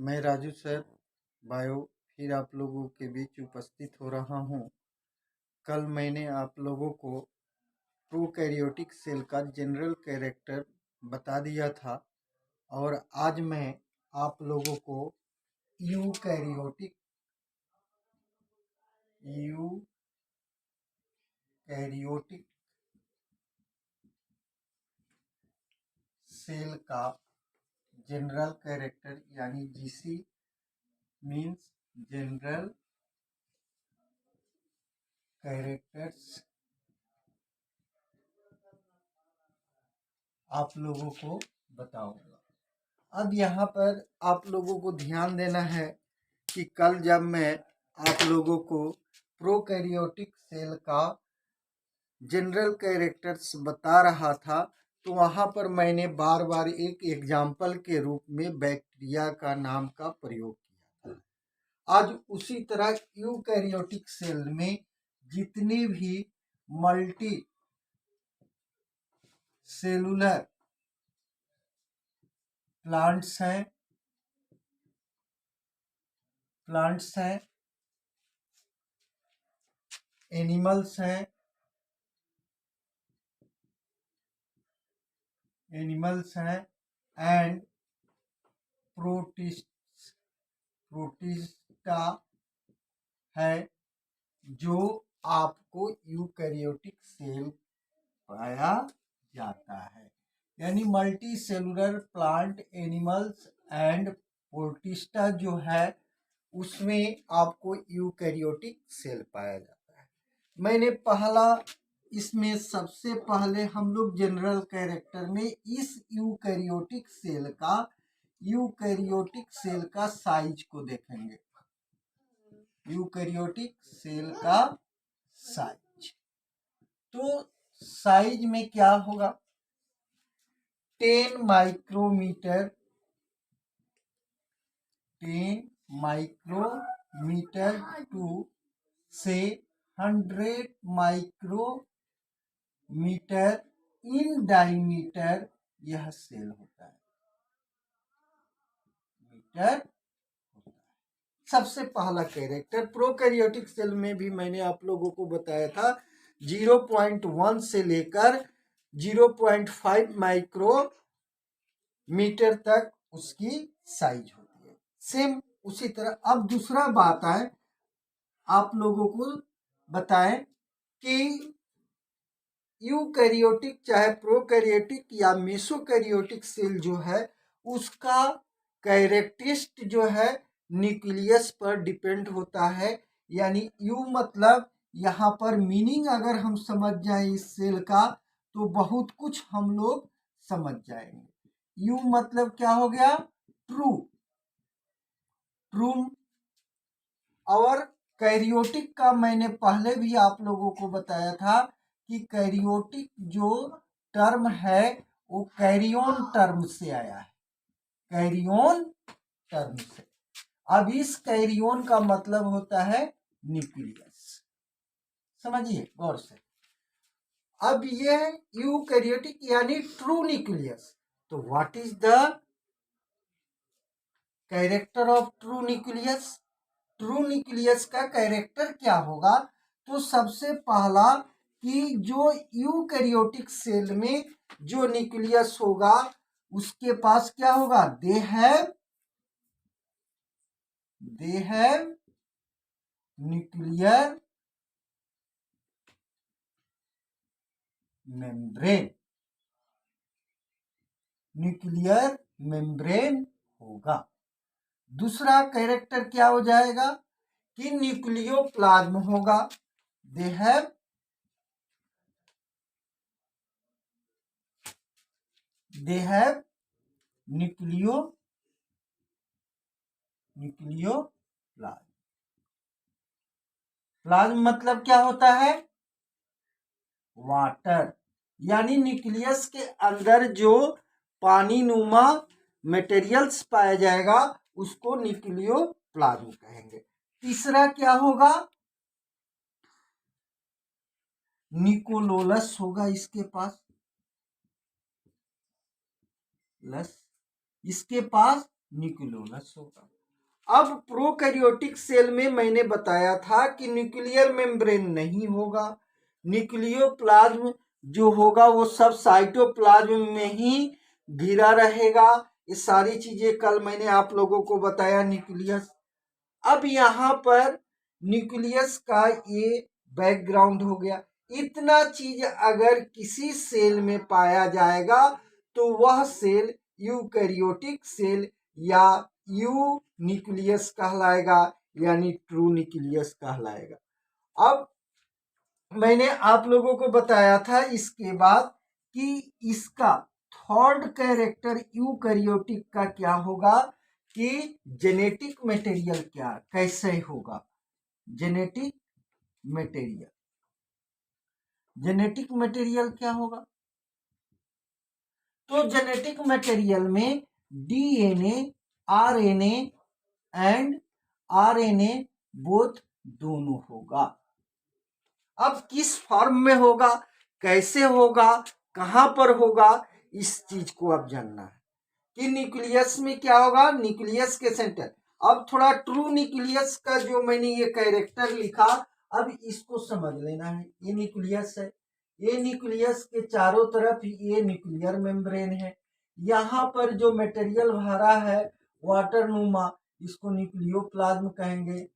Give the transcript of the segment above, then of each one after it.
मैं Raju sir bio फिर आप लोगों के बीच उपस्थित हो रहा हूँ। कल मैंने आप लोगों को प्रोकैरियोटिक सेल का जनरल कैरेक्टर बता दिया था और आज मैं आप लोगों को यूकैरियोटिक सेल का जनरल कैरेक्टर यानी जीसी मीन्स जनरल कैरेक्टर्स आप लोगों को बताऊंगा। अब यहाँ पर आप लोगों को ध्यान देना है कि कल जब मैं आप लोगों को प्रोकैरियोटिक सेल का जनरल कैरेक्टर्स बता रहा था तो वहाँ पर मैंने बार बार एक एग्जाम्पल के रूप में बैक्टीरिया का नाम का प्रयोग किया था। आज उसी तरह यूकैरियोटिक सेल में जितने भी मल्टी सेलुलर प्लांट्स हैं, एनिमल्स हैं एंड प्रोटिस्टा है जो आपको यूकैरियोटिक सेल पाया जाता है। यानी multi cellular plant animals and protista जो है उसमें आपको यूकैरियोटिक सेल पाया जाता है। मैंने पहला इसमें सबसे पहले हम लोग जनरल कैरेक्टर में इस यूकैरियोटिक सेल का साइज को देखेंगे। यूकैरियोटिक सेल का साइज, तो साइज में क्या होगा 10 माइक्रोमीटर टू से 100 माइक्रोमीटर इन डायमीटर यह सेल होता है। सबसे पहला कैरेक्टर प्रोकैरियोटिक सेल में भी मैंने आप लोगों को बताया था 0.1 से लेकर 0.5 माइक्रोमीटर तक उसकी साइज होती है। सेम उसी तरह अब दूसरा बात है आप लोगों को बताएं कि यूकैरियोटिक चाहे प्रोकैरियोटिक या मेसोकैरियोटिक सेल जो है उसका कैरेक्टरिस्ट जो है न्यूक्लियस पर डिपेंड होता है। यानी यू मतलब यहाँ पर मीनिंग अगर हम समझ जाएं इस सेल का तो बहुत कुछ हम लोग समझ जाएंगे। यू मतलब क्या हो गया ट्रू और कैरियोटिक का मैंने पहले भी आप लोगों को बताया था कि कैरियोटिक जो टर्म है वो कैरियोन टर्म से आया है, कैरियोन टर्म से। अब इस कैरियोन का मतलब होता है न्यूक्लियस, समझिए गौर से। अब ये यूकैरियोटिक यानी ट्रू न्यूक्लियस, तो what is the character of true nucleus? True nucleus का कैरेक्टर क्या होगा? तो सबसे पहला कि जो यूकैरियोटिक सेल में जो न्यूक्लियस होगा उसके पास क्या होगा दे हैव न्यूक्लियर मेम्ब्रेन होगा। दूसरा कैरेक्टर क्या हो जाएगा कि न्यूक्लियोप्लाज्म होगा। दे हैव प्लाज्म मतलब क्या होता है वाटर, यानी न्यूक्लियस के अंदर जो पानी नुमा मटेरियल्स पाया जाएगा उसको न्यूक्लियोप्लाज्म कहेंगे। तीसरा क्या होगा निकोलोलस होगा, इसके पास निकोलोलस होगा। अब प्रोकैरियोटिक सेल में मैंने बताया था कि न्यूक्लियर मेम्ब्रेन नहीं होगा, न्यूक्लियोप्लाज्म जो होगा वो सब साइटोप्लाज्म में ही घिरा रहेगा। ये सारी चीजें कल मैंने आप लोगों को बताया न्यूक्लियस। अब यहाँ पर न्यूक्लियस का ये बैकग्राउंड हो गया। इतना चीज अगर किसी सेल में पाया जाएगा तो वह सेल यूकैरियोटिक सेल या यू न्यूक्लियस कहलाएगा, यानी ट्रू न्यूक्लियस कहलाएगा। अब मैंने आप लोगों को बताया था इसके बाद कि इसका थर्ड कैरेक्टर यूकैरियोटिक का क्या होगा कि जेनेटिक मटेरियल क्या कैसे होगा। जेनेटिक मटेरियल, जेनेटिक मटेरियल क्या होगा? तो जेनेटिक मटेरियल में DNA, RNA and RNA both दोनों होगा। अब किस फॉर्म में होगा, कैसे होगा, कहां पर होगा, इस चीज को अब जानना है कि न्यूक्लियस में क्या होगा। न्यूक्लियस के सेंटर, अब थोड़ा ट्रू न्यूक्लियस का जो मैंने ये कैरेक्टर लिखा, अब इसको समझ लेना है। ये न्यूक्लियस है, ये न्यूक्लियस के चारों तरफ ये न्यूक्लियर मेम्ब्रेन है। यहाँ पर जो मटेरियल भरा है वाटर नुमा, इसको न्यूक्लियोप्लाज्म कहेंगे,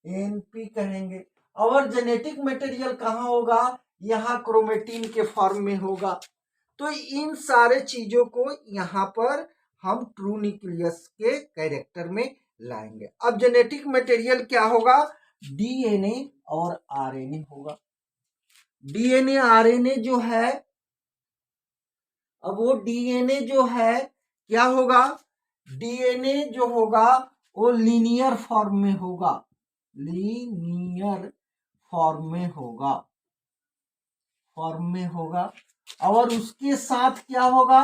एनपी कहेंगे। और जेनेटिक मटेरियल कहाँ होगा? यहाँ क्रोमेटिन के फॉर्म में होगा। तो इन सारे चीजों को यहाँ पर हम ट्रू न्यूक्लियस के कैरेक्टर में लाएंगे। अब जेनेटिक मटेरियल क्या होगा? डीएनए और आरएनए होगा। डीएनए आरएनए जो है, अब वो डीएनए जो है क्या होगा? डीएनए जो होगा वो लीनियर फॉर्म में होगा, लीनियर फॉर्म में होगा, फॉर्म में होगा। और उसके साथ क्या होगा?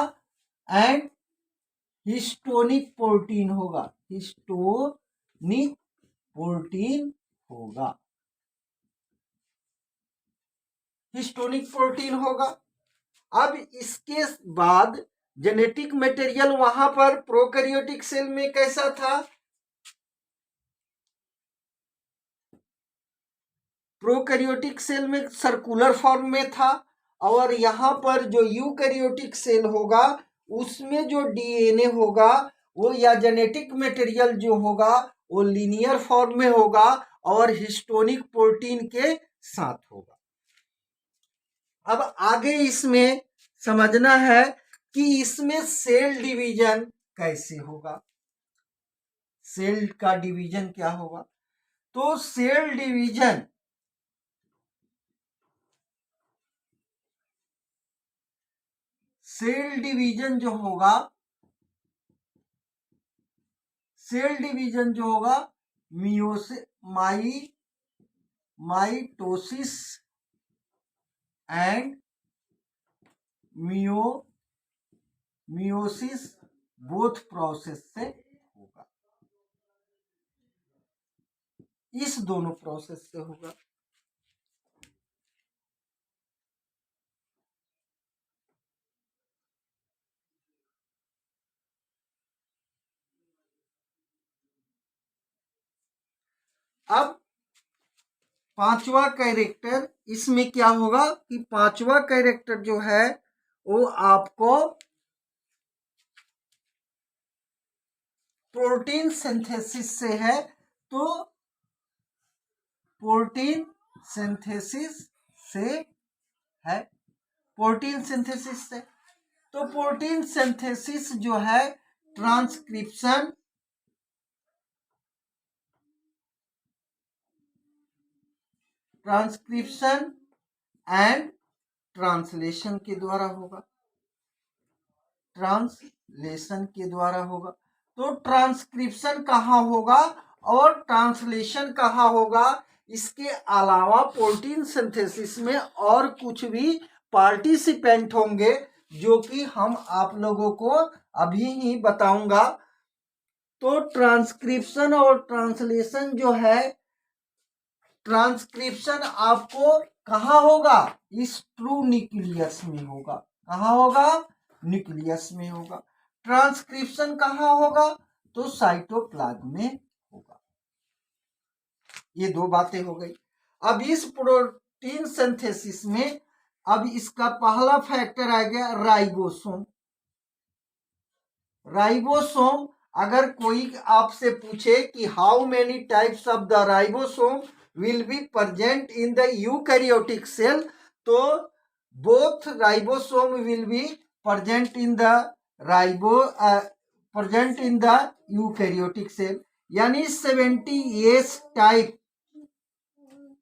एंड हिस्टोनिक प्रोटीन होगा, हिस्टोनिक प्रोटीन होगा, हिस्टोनिक प्रोटीन होगा। अब इसके बाद जेनेटिक मटेरियल वहां पर प्रोकैरियोटिक सेल में कैसा था? प्रोकैरियोटिक सेल में सर्कुलर फॉर्म में था। और यहां पर जो यूकैरियोटिक सेल होगा उसमें जो डीएनए होगा वो या जेनेटिक मटेरियल जो होगा वो लीनियर फॉर्म में होगा और हिस्टोनिक प्रोटीन के साथ होगा। अब आगे इसमें समझना है कि इसमें सेल डिवीजन कैसे होगा, सेल का डिवीजन क्या होगा। तो सेल डिवीजन, सेल डिवीजन जो होगा, सेल डिवीजन जो होगा mitosis and meiosis both process से होगा, इस दोनों प्रोसेस से होगा। अब पांचवा कैरेक्टर इसमें क्या होगा कि पांचवा कैरेक्टर जो है वो आपको प्रोटीन सिंथेसिस से है। तो प्रोटीन सिंथेसिस से है, प्रोटीन सिंथेसिस से। तो प्रोटीन सिंथेसिस जो है ट्रांसक्रिप्शन, ट्रांसक्रिप्शन एंड ट्रांसलेशन के द्वारा होगा, ट्रांसलेशन के द्वारा होगा। तो ट्रांसक्रिप्शन कहाँ होगा और ट्रांसलेशन कहाँ होगा? इसके अलावा प्रोटीन सिंथेसिस में और कुछ भी पार्टिसिपेंट होंगे जो कि हम आप लोगों को अभी ही बताऊंगा। तो ट्रांसक्रिप्शन और ट्रांसलेशन जो है, ट्रांसक्रिप्शन आपको कहाँ होगा? इस ट्रू न्यूक्लियस में होगा। कहाँ होगा? न्यूक्लियस में होगा। ट्रांसक्रिप्शन कहाँ होगा? तो साइटोप्लाज्म में होगा। ये दो बातें हो गई। अब इस प्रोटीन सिंथेसिस में अब इसका पहला फैक्टर आ गया राइबोसोम। राइबोसोम, अगर कोई आपसे पूछे कि how many types of the ribosome will be present in the eukaryotic cell, तो both ribosome will be present in the present in the eukaryotic cell, यानी 70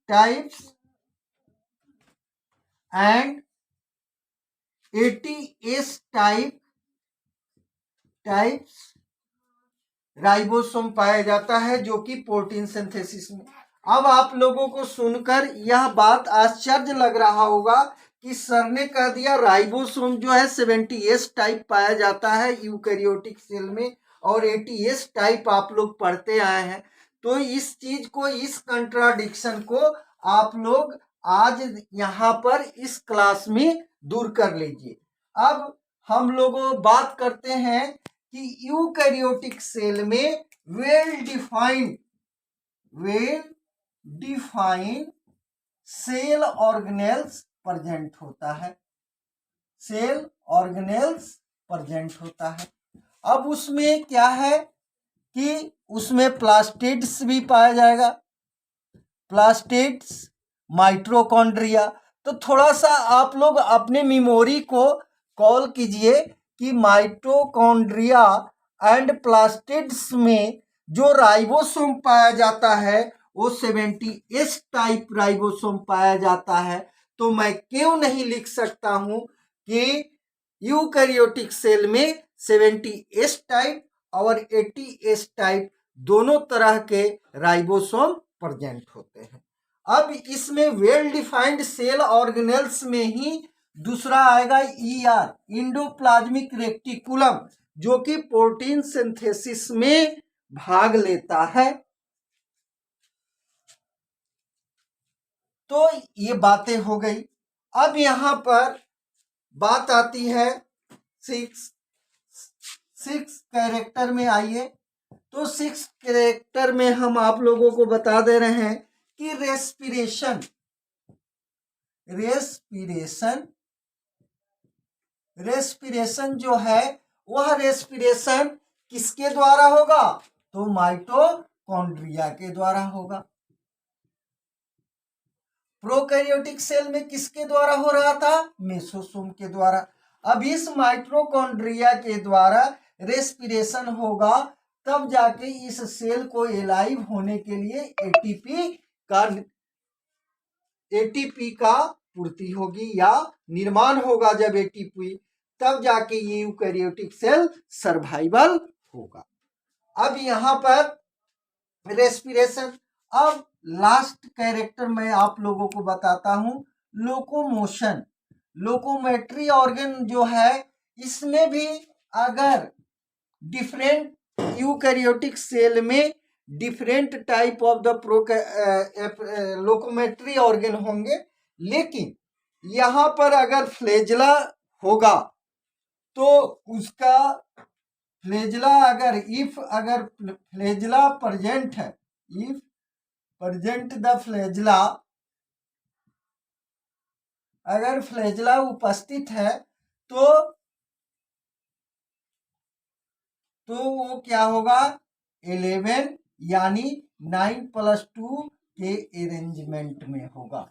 टाइप्स एंड 80 टाइप्स राइबोसोम पाया जाता है, जो कि प्रोटीन सिंथेसिस में। अब आप लोगों को सुनकर यह बात आश्चर्य लग रहा होगा कि सर ने कह दिया राइबोसोम जो है 70 टाइप पाया जाता है यूकैरियोटिक सेल में, और 80 टाइप आप लोग पढ़ते आए हैं। तो इस चीज को, इस कंट्राडिक्शन को आप लोग आज यहाँ पर इस क्लास में दूर कर लीजिए। अब हम लोग बात करते हैं कि यूकैरियोटिक सेल में well defined cell organelles present होता है। सेल ऑर्गेनेल्स प्रेजेंट होता है। अब उसमें क्या है कि उसमें प्लास्टिड्स भी पाया जाएगा, प्लास्टिड्स, माइटोकॉन्ड्रिया। तो थोड़ा सा आप लोग अपने मेमोरी को कॉल कीजिए कि माइटोकॉन्ड्रिया एंड प्लास्टिड्स में जो राइबोसोम पाया जाता है वो 70 टाइप राइबोसोम पाया जाता है। तो मैं क्यों नहीं लिख सकता हूं कि यूकैरियोटिक सेल में 70 टाइप और 80 टाइप दोनों तरह के राइबोसोम प्रेजेंट होते हैं। अब इसमें वेल डिफाइंड सेल ऑर्गेनेल्स में ही दूसरा आएगा ER, इंडोप्लाज्मिक रेटिकुलम, जो कि प्रोटीन सिंथेसिस में भाग लेता है। तो ये बातें हो गई। अब यहां पर बात आती है सिक्स कैरेक्टर में। आइए, तो 6 कैरेक्टर में हम आप लोगों को बता दे रहे हैं कि रेस्पिरेशन जो है वह रेस्पिरेशन किसके द्वारा होगा? तो माइटोकॉन्ड्रिया के द्वारा होगा। प्रोकैरियोटिक सेल में किसके द्वारा हो रहा था? मेसोसोम के द्वारा। अब इस माइटोकॉन्ड्रिया के द्वारा रेस्पिरेशन होगा, तब जाके इस सेल को एलाइव होने के लिए एटीपी का पूर्ति होगी या निर्माण होगा। जब एटीपी, तब जाके ये यूकैरियोटिक सेल सर्वाइवल होगा। अब यहां पर रेस्पिरेशन। अब लास्ट कैरेक्टर मैं आप लोगों को बताता हूं, लोकोमोशन। लोकोमेट्री ऑर्गन जो है, इसमें भी अगर डिफरेंट यूकैरियोटिक सेल में different type of the locomotory organ होंगे, लेकिन यहां पर अगर फ्लैजेला होगा तो उसका फ्लैजेला अगर फ्लैजेला प्रेजेंट है, इफ प्रेजेंट द फ्लैजेला, अगर फ्लैजेला उपस्थित है तो वो क्या होगा? 11 यानी 9+2 के अरेंजमेंट में होगा,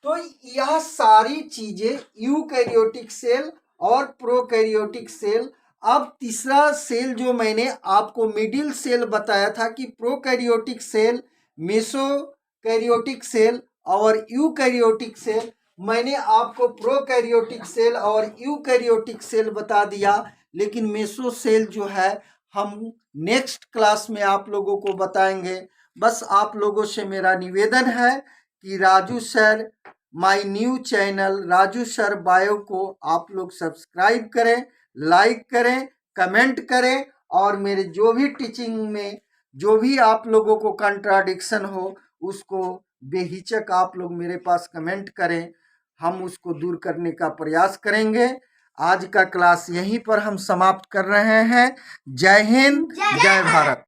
तो यह सारी चीजें यूकैरियोटिक सेल और प्रोकैरियोटिक सेल। अब तीसरा सेल जो मैंने आपको मिडिल सेल बताया था कि प्रोकैरियोटिक सेल, मेसोकैरियोटिक सेल और यूकैरियोटिक सेल, मैंने आपको प्रोकैरियोटिक सेल और यूकैरियोटिक सेल बता दिया। लेकिन मेसो सेल जो है हम नेक्स्ट क्लास में आप लोगों को बताएंगे। बस आप लोगों से मेरा निवेदन है कि Raju sir my new channel Raju sir bio को आप लोग सब्सक्राइब करें, लाइक करें, कमेंट करें, और मेरे जो भी टीचिंग में जो भी आप लोगों को कंट्राडिक्शन हो उसको बेहिचक आप लोग मेरे पास कमेंट करें, हम उसको दूर करने का प्रयास करेंगे। आज का क्लास यहीं पर हम समाप्त कर रहे हैं। जय हिंद, जय भारत।